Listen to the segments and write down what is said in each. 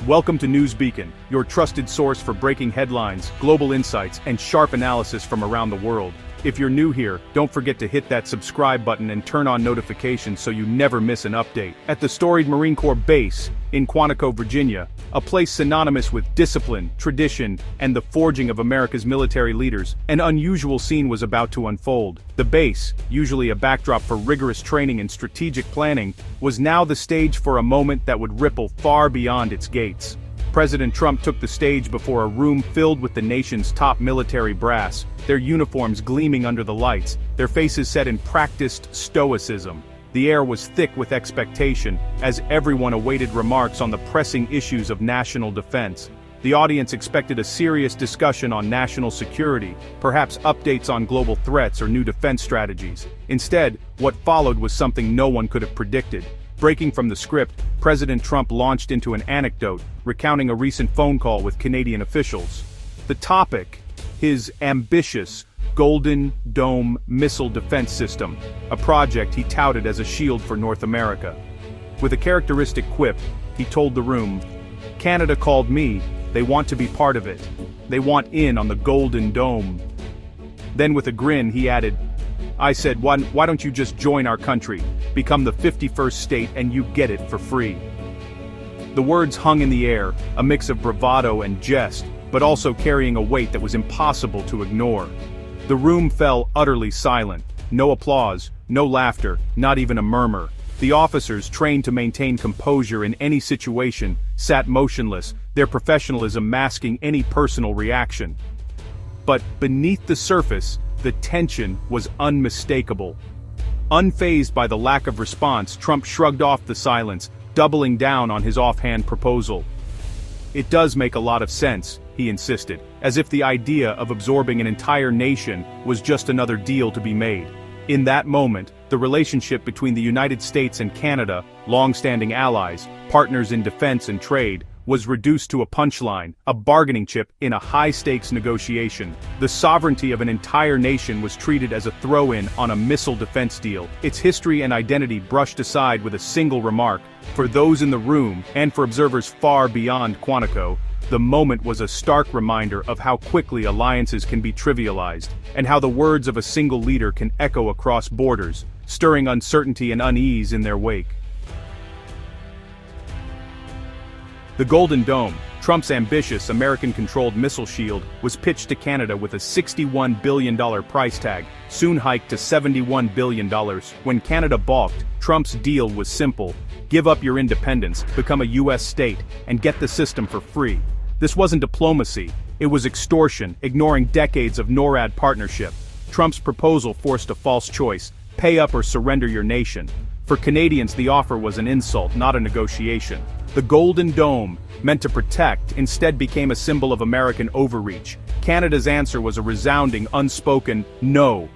Welcome to News Beacon, your trusted source for breaking headlines, global insights, and sharp analysis from around the world. If you're new here, don't forget to hit that subscribe button and turn on notifications so you never miss an update. At the storied Marine Corps base in Quantico, Virginia, a place synonymous with discipline, tradition, and the forging of America's military leaders, an unusual scene was about to unfold. The base, usually a backdrop for rigorous training and strategic planning, was now the stage for a moment that would ripple far beyond its gates. President Trump took the stage before a room filled with the nation's top military brass, their uniforms gleaming under the lights, their faces set in practiced stoicism. The air was thick with expectation, as everyone awaited remarks on the pressing issues of national defense. The audience expected a serious discussion on national security, perhaps updates on global threats or new defense strategies. Instead, what followed was something no one could have predicted. Breaking from the script, President Trump launched into an anecdote, recounting a recent phone call with Canadian officials. The topic: his ambitious Golden Dome missile defense system, a project he touted as a shield for North America. With a characteristic quip, he told the room, "Canada called me, they want to be part of it. They want in on the Golden Dome." Then with a grin he added, "I said, why don't you just join our country, become the 51st state and you get it for free." The words hung in the air, a mix of bravado and jest, but also carrying a weight that was impossible to ignore. The room fell utterly silent. No applause, no laughter, not even a murmur. The officers, trained to maintain composure in any situation, sat motionless, their professionalism masking any personal reaction. But beneath the surface, the tension was unmistakable. Unfazed by the lack of response, Trump shrugged off the silence, doubling down on his offhand proposal. "It does make a lot of sense," he insisted, as if the idea of absorbing an entire nation was just another deal to be made. In that moment, the relationship between the United States and Canada, long-standing allies, partners in defense and trade, was reduced to a punchline, a bargaining chip in a high-stakes negotiation. The sovereignty of an entire nation was treated as a throw-in on a missile defense deal, its history and identity brushed aside with a single remark. For those in the room, and for observers far beyond Quantico, the moment was a stark reminder of how quickly alliances can be trivialized, and how the words of a single leader can echo across borders, stirring uncertainty and unease in their wake. The Golden Dome, Trump's ambitious American-controlled missile shield, was pitched to Canada with a $61 billion price tag, soon hiked to $71 billion. When Canada balked, Trump's deal was simple: give up your independence, become a U.S. state, and get the system for free. This wasn't diplomacy, it was extortion, ignoring decades of NORAD partnership. Trump's proposal forced a false choice: pay up or surrender your nation. For Canadians, the offer was an insult, not a negotiation. The Golden Dome, meant to protect, instead became a symbol of American overreach. Canada's answer was a resounding, unspoken no.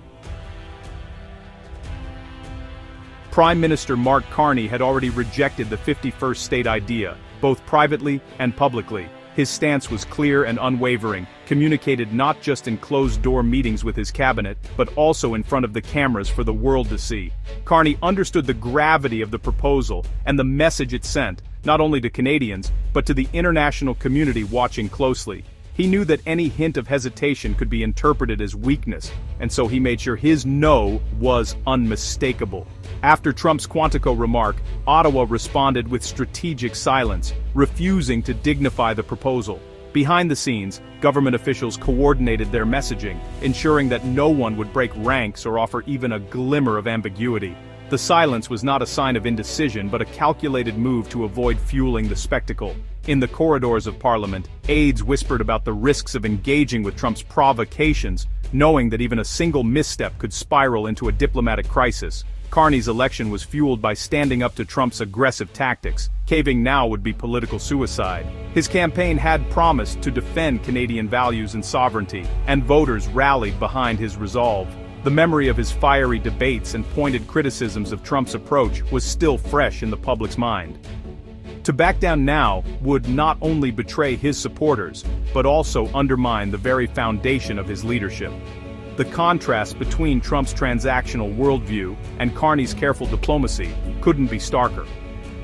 Prime Minister Mark Carney had already rejected the 51st state idea, both privately and publicly. His stance was clear and unwavering, communicated not just in closed-door meetings with his cabinet, but also in front of the cameras for the world to see. Carney understood the gravity of the proposal and the message it sent, not only to Canadians, but to the international community watching closely. He knew that any hint of hesitation could be interpreted as weakness, and so he made sure his no was unmistakable. After Trump's Quantico remark, Ottawa responded with strategic silence, refusing to dignify the proposal. Behind the scenes, government officials coordinated their messaging, ensuring that no one would break ranks or offer even a glimmer of ambiguity. The silence was not a sign of indecision but a calculated move to avoid fueling the spectacle. In the corridors of Parliament, aides whispered about the risks of engaging with Trump's provocations, knowing that even a single misstep could spiral into a diplomatic crisis. Carney's election was fueled by standing up to Trump's aggressive tactics. Caving now would be political suicide. His campaign had promised to defend Canadian values and sovereignty, and voters rallied behind his resolve. The memory of his fiery debates and pointed criticisms of Trump's approach was still fresh in the public's mind. To back down now would not only betray his supporters, but also undermine the very foundation of his leadership. The contrast between Trump's transactional worldview and Carney's careful diplomacy couldn't be starker.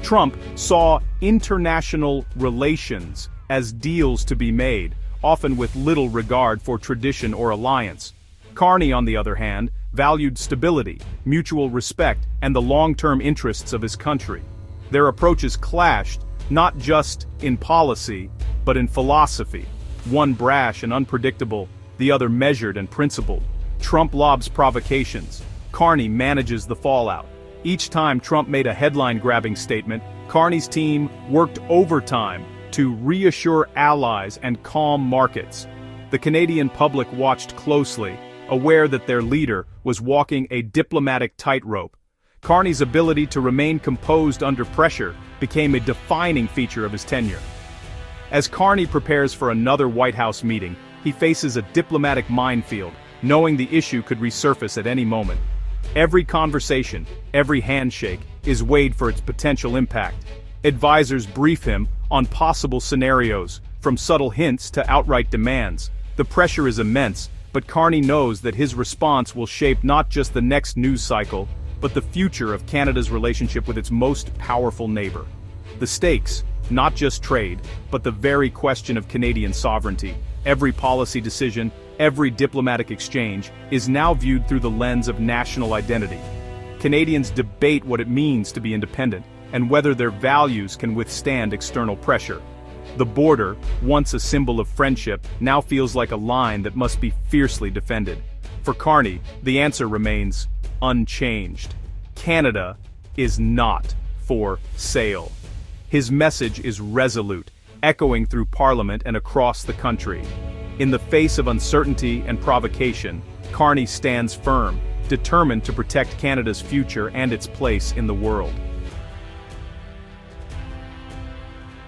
Trump saw international relations as deals to be made, often with little regard for tradition or alliance. Carney, on the other hand, valued stability, mutual respect, and the long-term interests of his country. Their approaches clashed, not just in policy, but in philosophy. One brash and unpredictable, the other measured and principled. Trump lobs provocations. Carney manages the fallout. Each time Trump made a headline-grabbing statement, Carney's team worked overtime to reassure allies and calm markets. The Canadian public watched closely, aware that their leader was walking a diplomatic tightrope. Carney's ability to remain composed under pressure became a defining feature of his tenure. As Carney prepares for another White House meeting, he faces a diplomatic minefield, knowing the issue could resurface at any moment. Every conversation, every handshake, is weighed for its potential impact. Advisors brief him on possible scenarios, from subtle hints to outright demands. The pressure is immense, but Carney knows that his response will shape not just the next news cycle, but the future of Canada's relationship with its most powerful neighbor. The stakes, not just trade, but the very question of Canadian sovereignty. Every policy decision, every diplomatic exchange, is now viewed through the lens of national identity. Canadians debate what it means to be independent, and whether their values can withstand external pressure. The border, once a symbol of friendship, now feels like a line that must be fiercely defended. For Carney, the answer remains unchanged. Canada is not for sale. His message is resolute, echoing through Parliament and across the country. In the face of uncertainty and provocation, Carney stands firm, determined to protect Canada's future and its place in the world.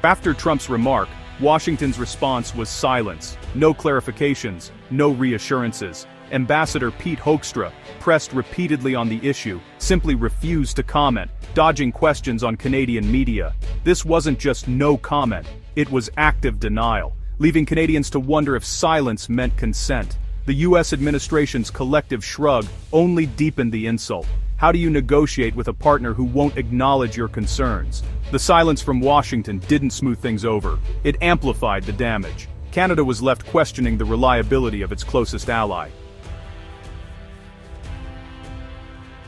After Trump's remark, Washington's response was silence. No clarifications, no reassurances. Ambassador Pete Hoekstra, pressed repeatedly on the issue, simply refused to comment, dodging questions on Canadian media. This wasn't just no comment, it was active denial, leaving Canadians to wonder if silence meant consent. The U.S. administration's collective shrug only deepened the insult. How do you negotiate with a partner who won't acknowledge your concerns? The silence from Washington didn't smooth things over. It amplified the damage. Canada was left questioning the reliability of its closest ally.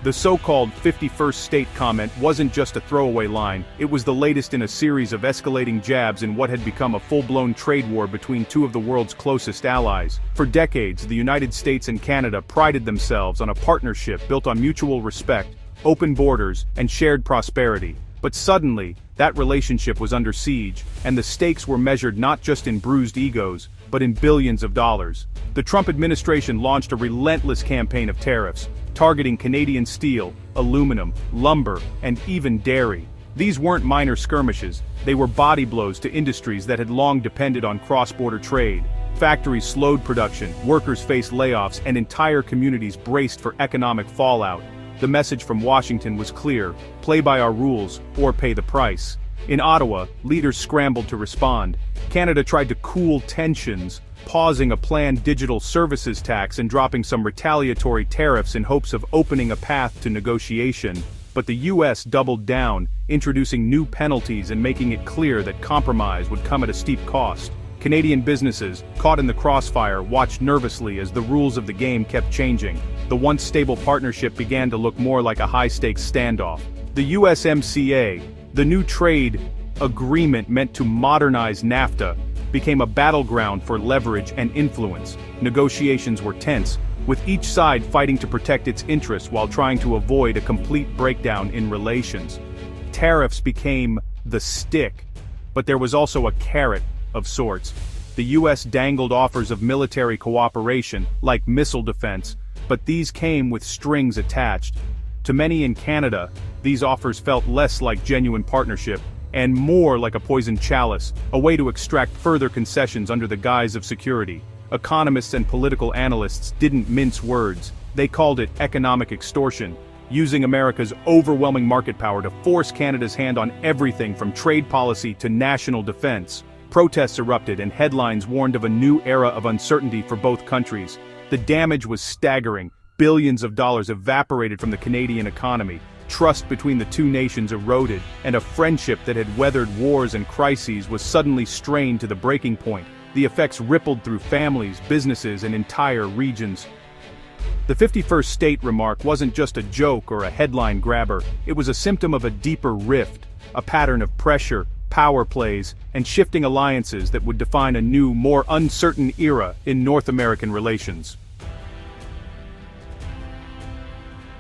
The so-called 51st state comment wasn't just a throwaway line, it was the latest in a series of escalating jabs in what had become a full-blown trade war between two of the world's closest allies. For decades, the United States and Canada prided themselves on a partnership built on mutual respect, open borders, and shared prosperity. But suddenly, that relationship was under siege, and the stakes were measured not just in bruised egos, but in billions of dollars. The Trump administration launched a relentless campaign of tariffs, targeting Canadian steel, aluminum, lumber, and even dairy. These weren't minor skirmishes, they were body blows to industries that had long depended on cross-border trade. Factories slowed production, workers faced layoffs, and entire communities braced for economic fallout. The message from Washington was clear: play by our rules, or pay the price. In Ottawa, leaders scrambled to respond. Canada tried to cool tensions, pausing a planned digital services tax and dropping some retaliatory tariffs in hopes of opening a path to negotiation. But the U.S. doubled down, introducing new penalties and making it clear that compromise would come at a steep cost. Canadian businesses, caught in the crossfire, watched nervously as the rules of the game kept changing. The once stable partnership began to look more like a high-stakes standoff. The USMCA, the new trade agreement meant to modernize NAFTA, became a battleground for leverage and influence. Negotiations were tense, with each side fighting to protect its interests while trying to avoid a complete breakdown in relations. Tariffs became the stick, but there was also a carrot of sorts. The U.S. dangled offers of military cooperation, like missile defense, but these came with strings attached. To many in Canada, these offers felt less like genuine partnership, and more like a poisoned chalice, a way to extract further concessions under the guise of security. Economists and political analysts didn't mince words. They called it economic extortion, using America's overwhelming market power to force Canada's hand on everything from trade policy to national defense. Protests erupted and headlines warned of a new era of uncertainty for both countries. The damage was staggering. Billions of dollars evaporated from the Canadian economy. Trust between the two nations eroded, and a friendship that had weathered wars and crises was suddenly strained to the breaking point. The effects rippled through families, businesses, and entire regions. The 51st State remark wasn't just a joke or a headline grabber, it was a symptom of a deeper rift, a pattern of pressure, power plays, and shifting alliances that would define a new, more uncertain era in North American relations.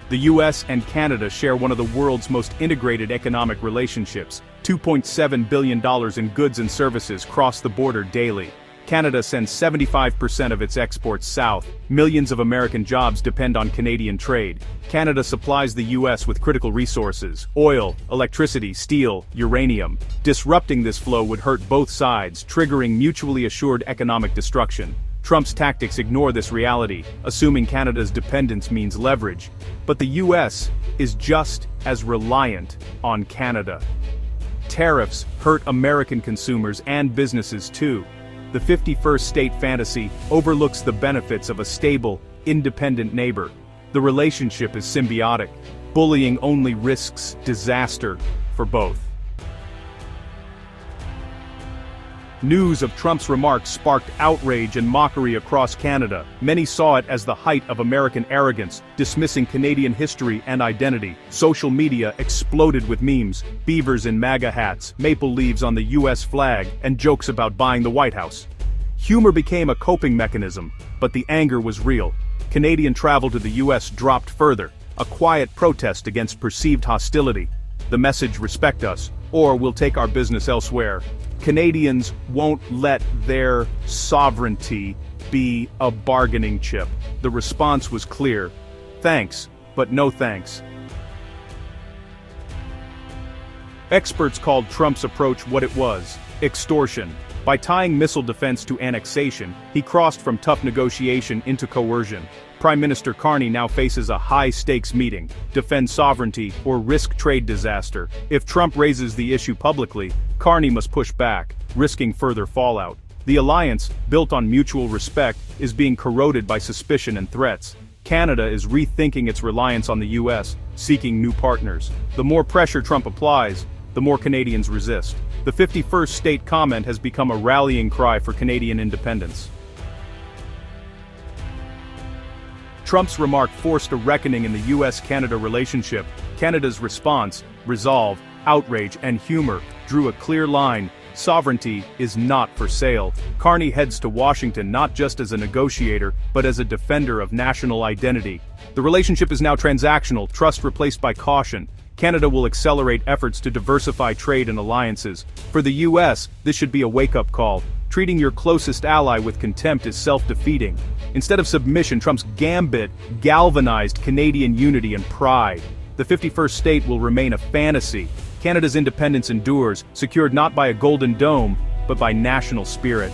The US and Canada share one of the world's most integrated economic relationships. $2.7 billion in goods and services cross the border daily. Canada sends 75% of its exports south. Millions of American jobs depend on Canadian trade. Canada supplies the US with critical resources: oil, electricity, steel, uranium. Disrupting this flow would hurt both sides, triggering mutually assured economic destruction. Trump's tactics ignore this reality, assuming Canada's dependence means leverage. But the US is just as reliant on Canada. Tariffs hurt American consumers and businesses too. The 51st State fantasy overlooks the benefits of a stable, independent neighbor. The relationship is symbiotic. Bullying only risks disaster for both. News of Trump's remarks sparked outrage and mockery across Canada. Many saw it as the height of American arrogance, dismissing Canadian history and identity. Social media exploded with memes, beavers in MAGA hats, maple leaves on the US flag, and jokes about buying the White House. Humor became a coping mechanism, but the anger was real. Canadian travel to the US dropped further, a quiet protest against perceived hostility. The message, "Respect us, or we'll take our business elsewhere." Canadians won't let their sovereignty be a bargaining chip. The response was clear: thanks, but no thanks. Experts called Trump's approach what it was: extortion. By tying missile defense to annexation, he crossed from tough negotiation into coercion. Prime Minister Carney now faces a high-stakes meeting: defend sovereignty or risk trade disaster. If Trump raises the issue publicly, Carney must push back, risking further fallout. The alliance, built on mutual respect, is being corroded by suspicion and threats. Canada is rethinking its reliance on the US, seeking new partners. The more pressure Trump applies, the more Canadians resist. The 51st State comment has become a rallying cry for Canadian independence. Trump's remark forced a reckoning in the US-Canada relationship. Canada's response, resolve, outrage, and humor, drew a clear line: sovereignty is not for sale. Carney heads to Washington not just as a negotiator, but as a defender of national identity. The relationship is now transactional, trust replaced by caution. Canada will accelerate efforts to diversify trade and alliances. For the US, this should be a wake-up call. Treating your closest ally with contempt is self-defeating. Instead of submission, Trump's gambit galvanized Canadian unity and pride. The 51st State will remain a fantasy. Canada's independence endures, secured not by a golden dome, but by national spirit.